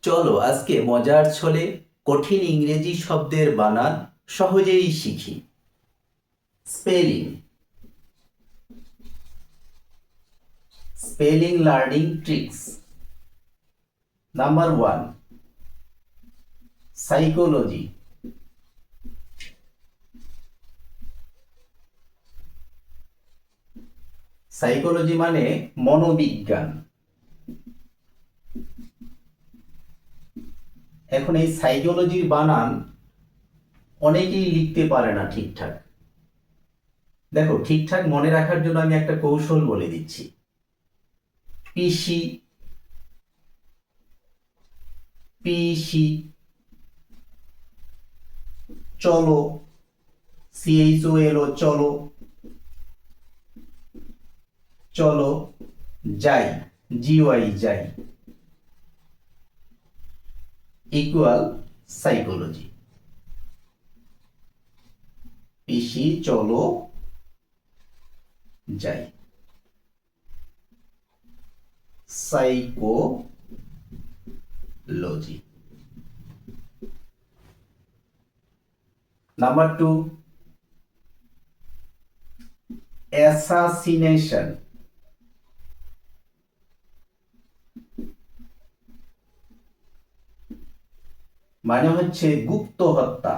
চলো আজকে মজার ছলে কঠিন ইংরেজি শব্দের বানান সহজেই শিখি। Spelling spelling learning tricks. Number 1, psychology. Psychology মানে মনোবিজ্ঞান। এখন এই সাইকোলজির বানান অনেকেই লিখতে পারে না ঠিকঠাক। দেখো, ঠিকঠাক মনে রাখার জন্য আমি একটা কৌশল বলে দিচ্ছি। পিসি, পিসি। চলো, CHOLO, চলো। চলো, যাই, GY, যাই, ইকুয়াল সাইকোলজি। পিসি, চলো, যাই, সাইকোলজি। Number 2, assassination. মানে হচ্ছে গুপ্ত হত্যা।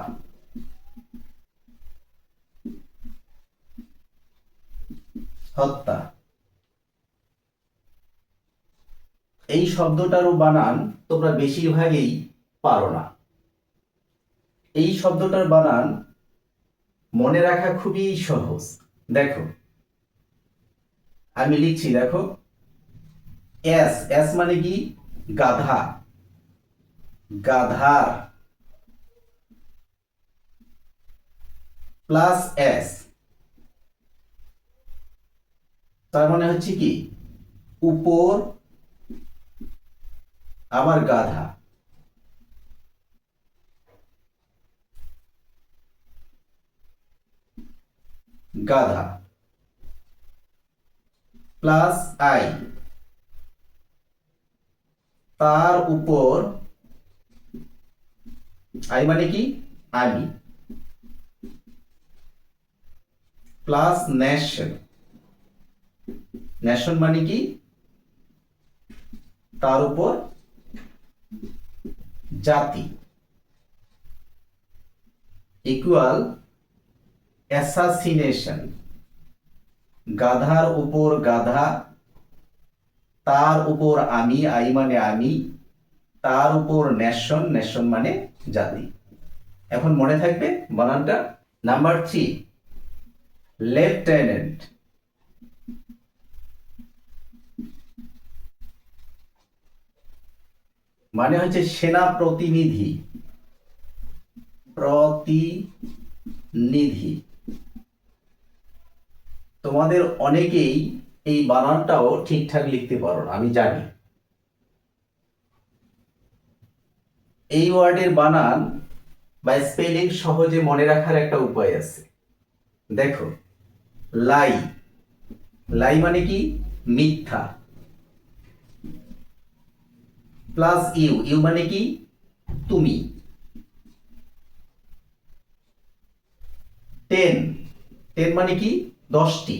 হত্যা। এই শব্দটারও বানান তোমরা বেশিরভাগই পারো না। এই শব্দটার বানান মনে রাখা খুবই সহজ। দেখো, আমি লিখছি, দেখো। এস, এস মানে কি? গাধা। গাধার প্লাস এস, তার মানে হচ্ছে কি? উপর আবার গাধা। গাধা প্লাস আই, তার উপর। আই মানে কি? আমি। Plus nation. নেশন মানে কি? তার উপর জাতি। Equal assassination. গাধার উপর গাধা, তার উপর আমি, আই মানে আমি, তার উপর নেশন, নেশন মানে জাতি। এখন মনে থাকবে বানানটা। Number 3, lieutenant. মানে হচ্ছে সেনা প্রতিনিধি। প্রতিনিধি। তোমাদের অনেকেই এই বানানটাও ঠিকঠাক লিখতে পারো না, আমি জানি। এই ওয়ার্ডের বানান বা স্পেলিং সহজে মনে রাখার একটা উপায় আছে। দেখো, লাই। লাই মানে কি? মিথ্যা। প্লাস ইউ, ইউ মানে কি? তুমি। 10, 10 মানে কি? 10টি।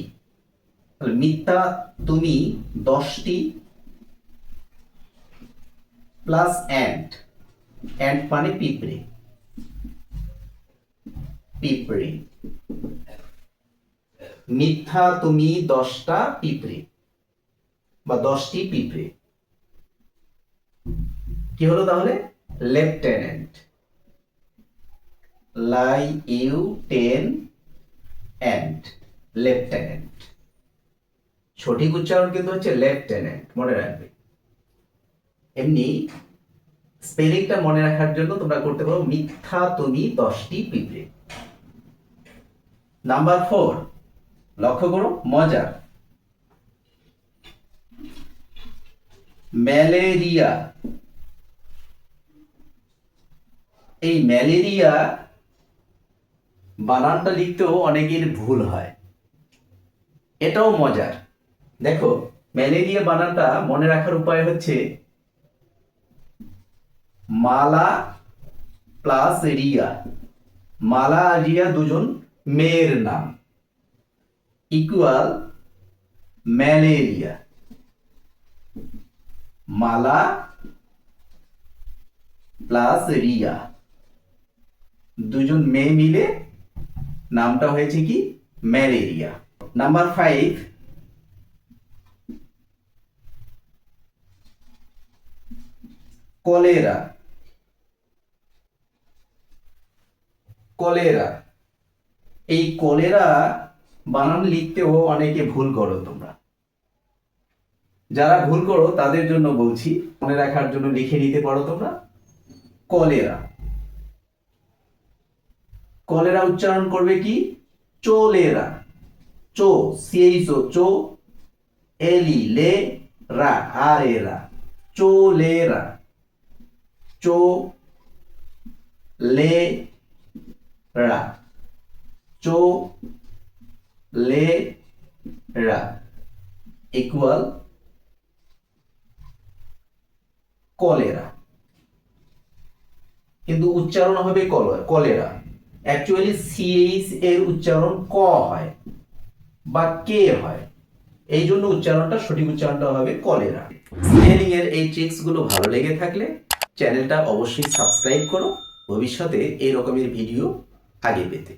মিথ্যা তুমি 10টি, প্লাস অ্যান্ট। অ্যান্ট মানে পিঁপড়ে। পিঁপড়ে। মিথ্যা তুমি 10টা পিঁপড়ে বা 10টি পিঁপড়ে। কি হলো তাহলে? Lieutenant. Lie, you, 10, and, lieutenant. সঠিক উচ্চারণ কিন্তু হচ্ছে লেফটেন্যান্ট, মনে রাখবে। এমনি স্পেলিংটা মনে রাখার জন্য তোমরা করতে পারো মিথ্যা তুমি 10টি পিঁপড়ে। নাম্বার 4, লক্ষ্য করো, মজা। ম্যালেরিয়া। এই ম্যালেরিয়া বানানটা লিখতেও অনেকের ভুল হয়। এটাও মজার। দেখো, ম্যালেরিয়া বানানটা মনে রাখার উপায় হচ্ছে মালা প্লাস রিয়া, মালা আর রিয়া দুজন মেয়ের নাম, ইকুয়াল ম্যালেরিয়া। মালা প্লাস রিয়া দুজন মেয়ে মিলে নামটা হয়েছে কি ম্যালেরিয়া। Number 5, cholera. কলেরা, এই কলেরা বানান লিখতেও অনেকে ভুল করো তোমরা। যারা ভুল করো তাদের জন্য বলছি, মনে রাখার জন্য লিখে নিতে পারো তোমরা। কলেরা, কলেরা উচ্চারণ করবে কি চোলেরা, চো সিএইচও চো, এলি লে রা আর এরা, চোলেরা, চো লে রা, চো লে রা ইকুয়াল কলেরা। কিন্তু উচ্চারণ হবে কলেরা। অ্যাকচুয়ালি সিএইচ এর উচ্চারণ ক হয় বা কে হয়, এই জন্য উচ্চারণটা সঠিক উচ্চারণটা হবে কলেরা। স্পেলিং এর এই ট্রিক্স গুলো ভালো লেগে থাকলে চ্যানেলটা অবশ্যই সাবস্ক্রাইব করো ভবিষ্যতে এই রকমের ভিডিও আগে পেতে।